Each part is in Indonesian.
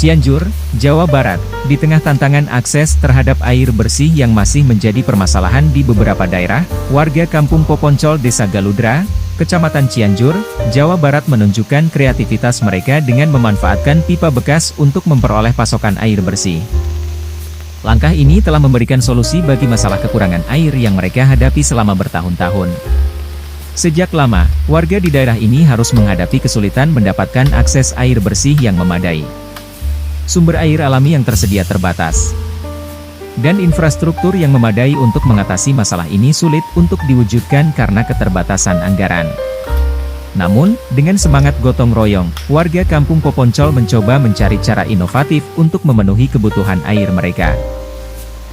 Cianjur, Jawa Barat, di tengah tantangan akses terhadap air bersih yang masih menjadi permasalahan di beberapa daerah, warga Kampung Poponcol Desa Galudra, Kecamatan Cianjur, Jawa Barat menunjukkan kreativitas mereka dengan memanfaatkan pipa bekas untuk memperoleh pasokan air bersih. Langkah ini telah memberikan solusi bagi masalah kekurangan air yang mereka hadapi selama bertahun-tahun. Sejak lama, warga di daerah ini harus menghadapi kesulitan mendapatkan akses air bersih yang memadai. Sumber air alami yang tersedia terbatas, dan infrastruktur yang memadai untuk mengatasi masalah ini sulit untuk diwujudkan karena keterbatasan anggaran. Namun, dengan semangat gotong royong, warga Kampung Poponcol mencoba mencari cara inovatif untuk memenuhi kebutuhan air mereka.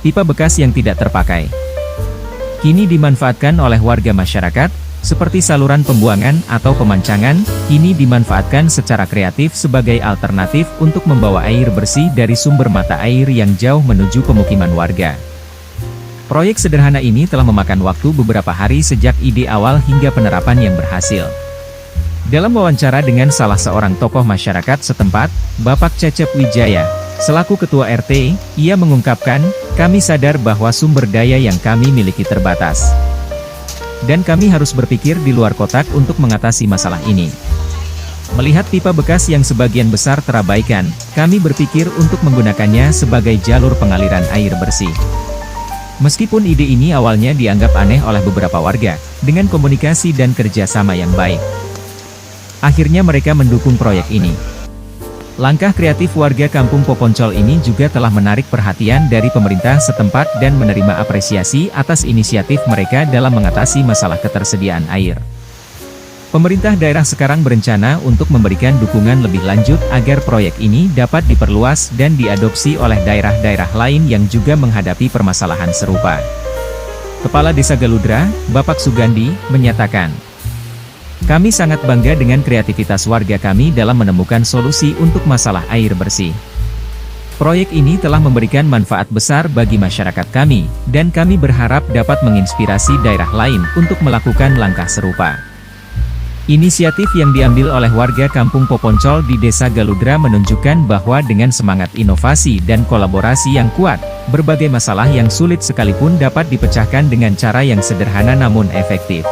Pipa bekas yang tidak terpakai kini dimanfaatkan oleh warga masyarakat, seperti saluran pembuangan atau pemancangan, kini dimanfaatkan secara kreatif sebagai alternatif untuk membawa air bersih dari sumber mata air yang jauh menuju pemukiman warga. Proyek sederhana ini telah memakan waktu beberapa hari sejak ide awal hingga penerapan yang berhasil. Dalam wawancara dengan salah seorang tokoh masyarakat setempat, Bapak Cecep Wijaya, selaku Ketua RT, ia mengungkapkan, "Kami sadar bahwa sumber daya yang kami miliki terbatas. Dan kami harus berpikir di luar kotak untuk mengatasi masalah ini. Melihat pipa bekas yang sebagian besar terabaikan, kami berpikir untuk menggunakannya sebagai jalur pengaliran air bersih." Meskipun ide ini awalnya dianggap aneh oleh beberapa warga, dengan komunikasi dan kerjasama yang baik, akhirnya mereka mendukung proyek ini. Langkah kreatif warga Kampung Poponcol ini juga telah menarik perhatian dari pemerintah setempat dan menerima apresiasi atas inisiatif mereka dalam mengatasi masalah ketersediaan air. Pemerintah daerah sekarang berencana untuk memberikan dukungan lebih lanjut agar proyek ini dapat diperluas dan diadopsi oleh daerah-daerah lain yang juga menghadapi permasalahan serupa. Kepala Desa Galudra, Bapak Sugandi, menyatakan, "Kami sangat bangga dengan kreativitas warga kami dalam menemukan solusi untuk masalah air bersih. Proyek ini telah memberikan manfaat besar bagi masyarakat kami, dan kami berharap dapat menginspirasi daerah lain untuk melakukan langkah serupa." Inisiatif yang diambil oleh warga Kampung Poponcol di Desa Galudra menunjukkan bahwa dengan semangat inovasi dan kolaborasi yang kuat, berbagai masalah yang sulit sekalipun dapat dipecahkan dengan cara yang sederhana namun efektif.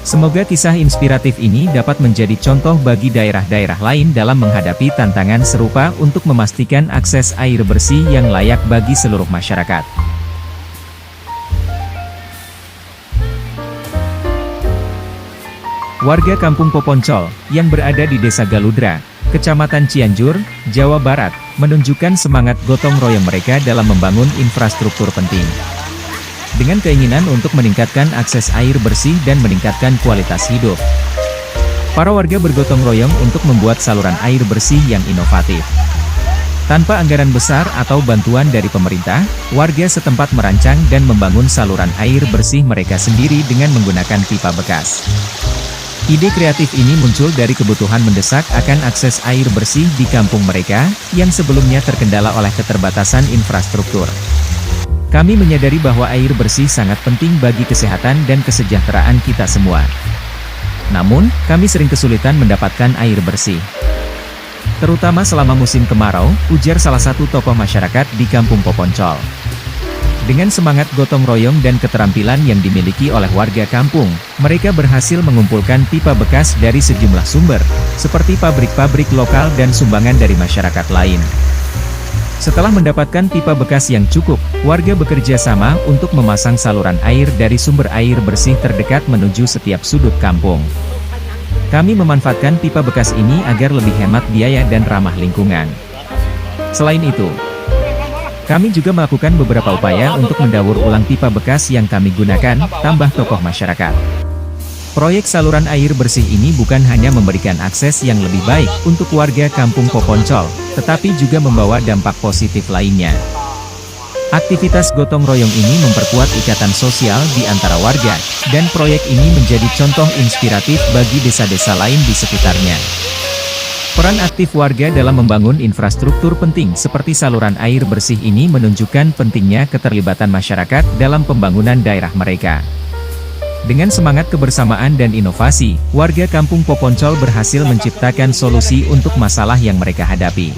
Semoga kisah inspiratif ini dapat menjadi contoh bagi daerah-daerah lain dalam menghadapi tantangan serupa untuk memastikan akses air bersih yang layak bagi seluruh masyarakat. Warga Kampung Poponcol, yang berada di Desa Galudra, Kecamatan Cianjur, Jawa Barat, menunjukkan semangat gotong royong mereka dalam membangun infrastruktur penting. Dengan keinginan untuk meningkatkan akses air bersih dan meningkatkan kualitas hidup, para warga bergotong royong untuk membuat saluran air bersih yang inovatif. Tanpa anggaran besar atau bantuan dari pemerintah, warga setempat merancang dan membangun saluran air bersih mereka sendiri dengan menggunakan pipa bekas. Ide kreatif ini muncul dari kebutuhan mendesak akan akses air bersih di kampung mereka, yang sebelumnya terkendala oleh keterbatasan infrastruktur. Kami menyadari bahwa air bersih sangat penting bagi kesehatan dan kesejahteraan kita semua. Namun, kami sering kesulitan mendapatkan air bersih, terutama selama musim kemarau, ujar salah satu tokoh masyarakat di Kampung Poponcol. Dengan semangat gotong royong dan keterampilan yang dimiliki oleh warga kampung, mereka berhasil mengumpulkan pipa bekas dari sejumlah sumber, seperti pabrik-pabrik lokal dan sumbangan dari masyarakat lain. Setelah mendapatkan pipa bekas yang cukup, warga bekerja sama untuk memasang saluran air dari sumber air bersih terdekat menuju setiap sudut kampung. Kami memanfaatkan pipa bekas ini agar lebih hemat biaya dan ramah lingkungan. Selain itu, kami juga melakukan beberapa upaya untuk mendaur ulang pipa bekas yang kami gunakan, tambah tokoh masyarakat. Proyek saluran air bersih ini bukan hanya memberikan akses yang lebih baik untuk warga Kampung Poponcol, tetapi juga membawa dampak positif lainnya. Aktivitas gotong royong ini memperkuat ikatan sosial di antara warga, dan proyek ini menjadi contoh inspiratif bagi desa-desa lain di sekitarnya. Peran aktif warga dalam membangun infrastruktur penting seperti saluran air bersih ini menunjukkan pentingnya keterlibatan masyarakat dalam pembangunan daerah mereka. Dengan semangat kebersamaan dan inovasi, warga Kampung Poponcol berhasil menciptakan solusi untuk masalah yang mereka hadapi.